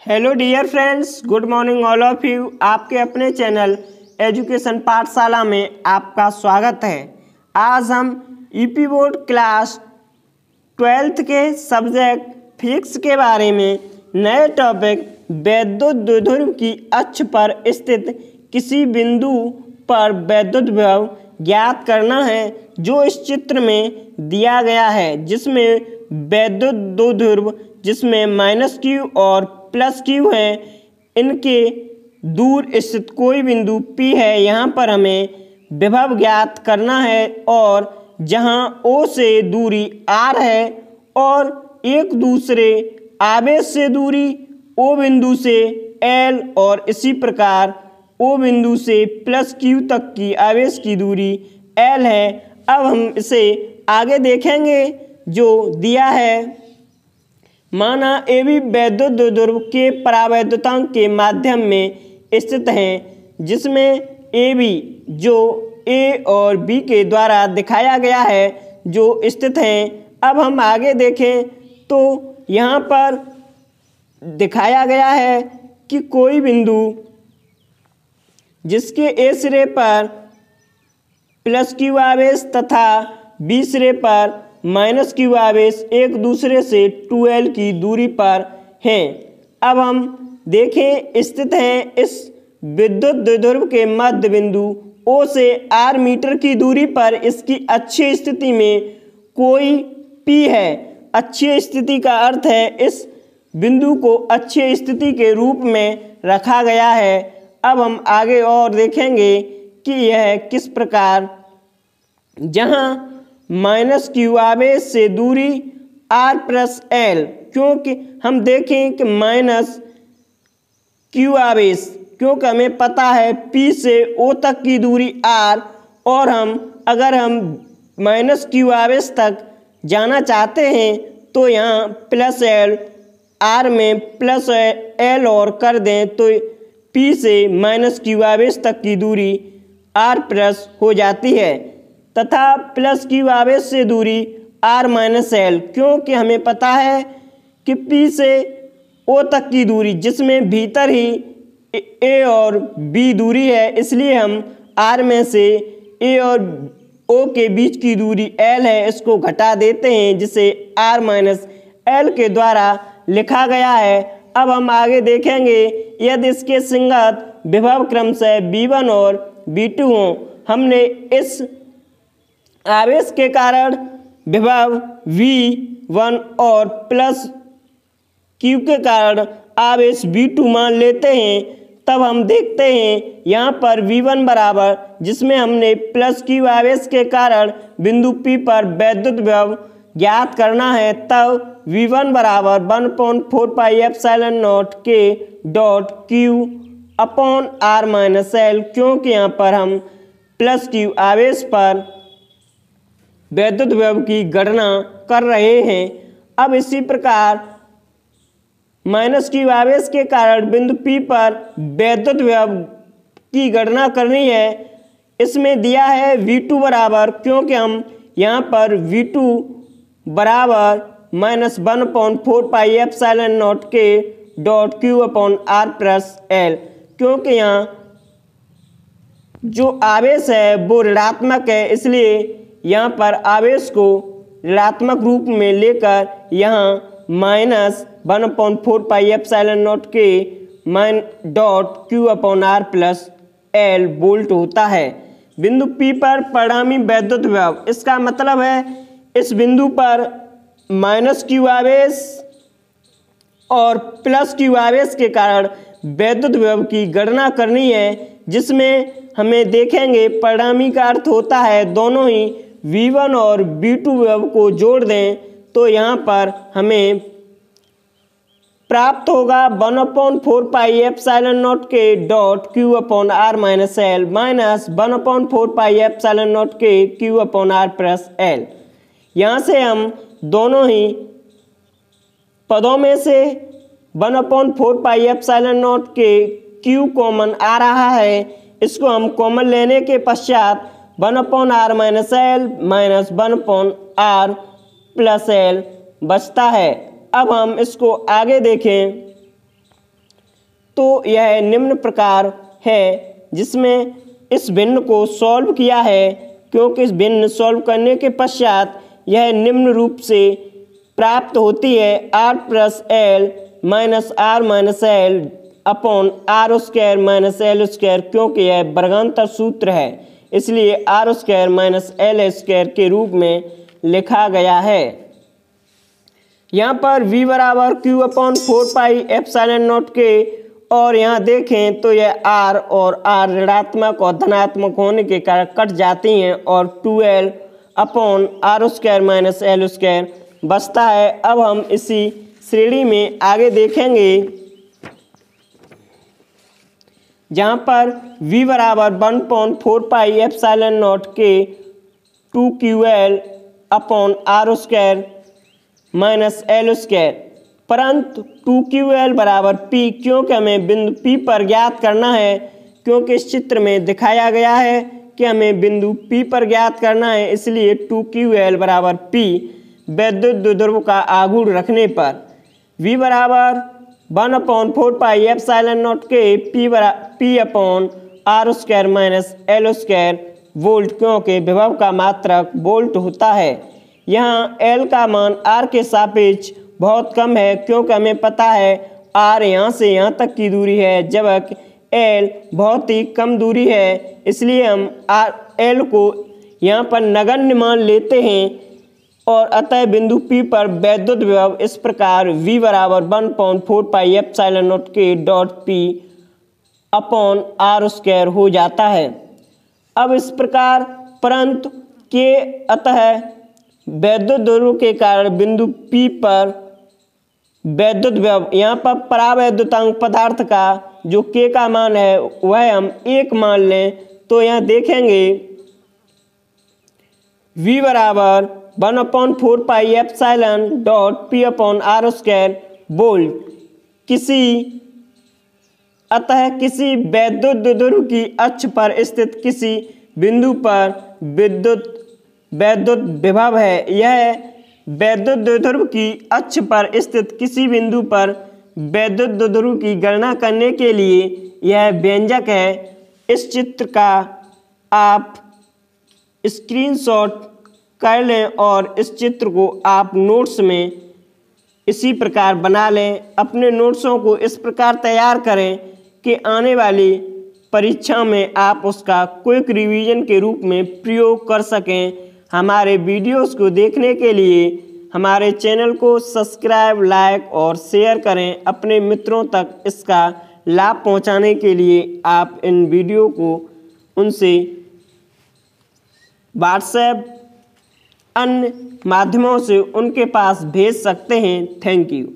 Hello dear friends, good morning all of you. आपके अपने channel education पाठशाला में आपका स्वागत है। आज हम यूपी बोर्ड क्लास 12th के सब्जेक्ट फिजिक्स के बारे में नए टॉपिक वैद्युत द्विध्रुव की अक्ष पर स्थित किसी बिंदु पर वैद्युत विभव ज्ञात करना है, जो इस चित्र में दिया गया है, जिसमें वैद्युत द्विध्रुव जिसमें -q और +q है, इनके दूर स्थित कोई बिंदु P है। यहाँ पर हमें विभव ज्ञात करना है और जहाँ O से दूरी R है और एक दूसरे आवेश से दूरी O बिंदु से L और इसी प्रकार O बिंदु से +q तक की आवेश की दूरी L है। अब हम इसे आगे देखेंगे जो दिया है। माना AB वैद्युत द्विध्रुव के परावैद्युतांक के माध्यम में स्थित हैं, जिसमें AB जो A और B के द्वारा दिखाया गया है जो स्थित हैं। अब हम आगे देखें तो यहाँ पर दिखाया गया है कि कोई बिंदु जिसके A सिरे पर +q आवेश तथा B सिरे पर -q आवेश एक दूसरे से 2L की दूरी पर हैं। अब हम देखें स्थित हैं इस विद्युत द्विध्रुव के मध्य बिंदु O से R मीटर की दूरी पर इसकी अक्षीय स्थिति में कोई P है। अक्षीय स्थिति का अर्थ है इस बिंदु को अक्षीय स्थिति के रूप में रखा गया है। अब हम आगे और देखेंगे कि यह किस प्रकार, जहाँ -q आवेश से दूरी R + L, क्योंकि हम देखें कि -q आवेश, क्योंकि हमें पता है P से O तक की दूरी R और अगर हम -q आवेश तक जाना चाहते हैं तो यहाँ +L, R में +L और कर दें तो P से -q आवेश तक की दूरी R+ हो जाती है तथा +q आवेश से दूरी R - L, क्योंकि हमें पता है कि P से O तक की दूरी जिसमें भीतर ही A और B दूरी है, इसलिए हम R में से A और O के बीच की दूरी L है, इसको घटा देते हैं, जिसे R - L के द्वारा लिखा गया है। अब हम आगे देखेंगे यदि इसके संगत विभव क्रमशः V1 और V2 हों। हमने इस आवेश के कारण विभव V1 और +q के कारण आवेश V2 मान लेते हैं। तब हम देखते हैं यहाँ पर V1 बराबर, जिसमें हमने +q आवेश के कारण बिंदु P पर वैद्युत विभव ज्ञात करना है, तब V1 बराबर 1/4 pi epsilon naught K dot Q upon R - L, क्योंकि यहाँ पर हम +q आवेश पर वैद्युत विभव की गणना कर रहे हैं। अब इसी प्रकार -q आवेश के कारण बिंदु P पर वैद्युत विभव की गणना करनी है। इसमें दिया है V2 बराबर, क्योंकि हम यहाँ पर V2 बराबर -1/4 pi epsilon naught K dot Q upon R + L, क्योंकि यहाँ जो आवेश है वो ऋणात्मक है, इसलिए यहाँ पर आवेश को ऋणात्मक रूप में लेकर यहाँ -1/4 pi epsilon naught K dot Q upon R + L volt होता है। बिंदु P पर परिणामी वैद्युत विभव, इसका मतलब है इस बिंदु पर -q आवेश और +q आवेश के कारण वैद्युत विभव की गणना करनी है, जिसमें हमें देखेंगे परिणामी का अर्थ होता है दोनों ही V1 और V2 विभव को जोड़ दें तो यहाँ पर हमें प्राप्त होगा 1/4 pi epsilon naught K dot Q upon R - L minus 1/4 pi epsilon naught K Q upon R + L। यहाँ से हम दोनों ही पदों में से 1/4 pi epsilon naught K Q common आ रहा है, इसको हम कॉमन लेने के पश्चात 1/R - L minus 1/R + L बचता है। अब हम इसको आगे देखें तो यह निम्न प्रकार है जिसमें इस भिन्न को सॉल्व किया है, क्योंकि इस भिन्न सॉल्व करने के पश्चात यह निम्न रूप से प्राप्त होती है r plus l minus r minus l upon are square minus L square, क्योंकि यह वर्गांतर सूत्र है इसलिए r square minus L square के रूप में लिखा गया है। यहाँ पर v बराबर क्यू अपॉन 4 एप्सिलॉन नॉट के, और यहाँ देखें तो यह r और r ऋणात्मक और धनात्मक होने के कारण कट जाती हैं और 2l upon are square minus L square बचता है। अब हम इसी श्रेणी में आगे देखेंगे जहाँ पर v बराबर 1/4 एप्सिलॉन नॉट के 2ql upon are square minus L square, परंतु 2ql बराबर p, क्योंकि हमें बिंदु p पर ज्ञात करना है, क्योंकि इस चित्र में दिखाया गया है कि हमें बिंदु p पर ज्ञात करना है, इसलिए 2ql बराबर p वैद्युत द्विध्रुव का आघूर्ण रखने पर v बराबर 1/4 एप्सिलॉन नॉट के p upon are square minus L square volt, क्योंकि विभव का मात्रक वोल्ट होता है। यहाँ L का मान R के सापेक्ष बहुत कम है, क्योंकि हमें पता है R यहाँ से यहाँ तक की दूरी है जबकि L बहुत ही कम दूरी है, इसलिए हम L को यहाँ पर नगण्य मान लेते हैं और अतः बिंदु P पर वैद्युत विभव इस प्रकार V बराबर 1/4 एप्सिलॉन नॉट के dot P upon are square हो जाता है। अब इस प्रकार परंतु के अतः वैद्युत द्विध्रुव के कारण बिंदु P पर वैद्युत विभव, यहाँ पर परावैद्युतांक पदार्थ का जो K का मान है वह हम 1 मान लें, तो यहाँ देखेंगे V बराबर 1/4 epsilon dot P upon are square volt. अतः किसी वैद्युत द्विध्रुव की अक्ष पर स्थित किसी बिंदु पर वैद्युत विभव है। यह वैद्युत द्विध्रुव की अक्ष पर स्थित किसी बिंदु पर वैद्युत द्विध्रुव की गणना करने के लिए यह व्यंजक है। इस चित्र का आप स्क्रीनशॉट कर लें और इस चित्र को आप नोट्स में इसी प्रकार बना लें। अपने नोट्सों को इस प्रकार तैयार करें कि आने वाली परीक्षा में आप उसका क्विक रिवीजन के रूप में प्रयोग कर सकें। हमारे वीडियोस को देखने के लिए हमारे चैनल को सब्सक्राइब, लाइक और शेयर करें। अपने मित्रों तक इसका लाभ पहुंचाने के लिए आप इन वीडियो को उनसे व्हाट्सएप अन्य माध्यमों से उनके पास भेज सकते हैं। Thank you.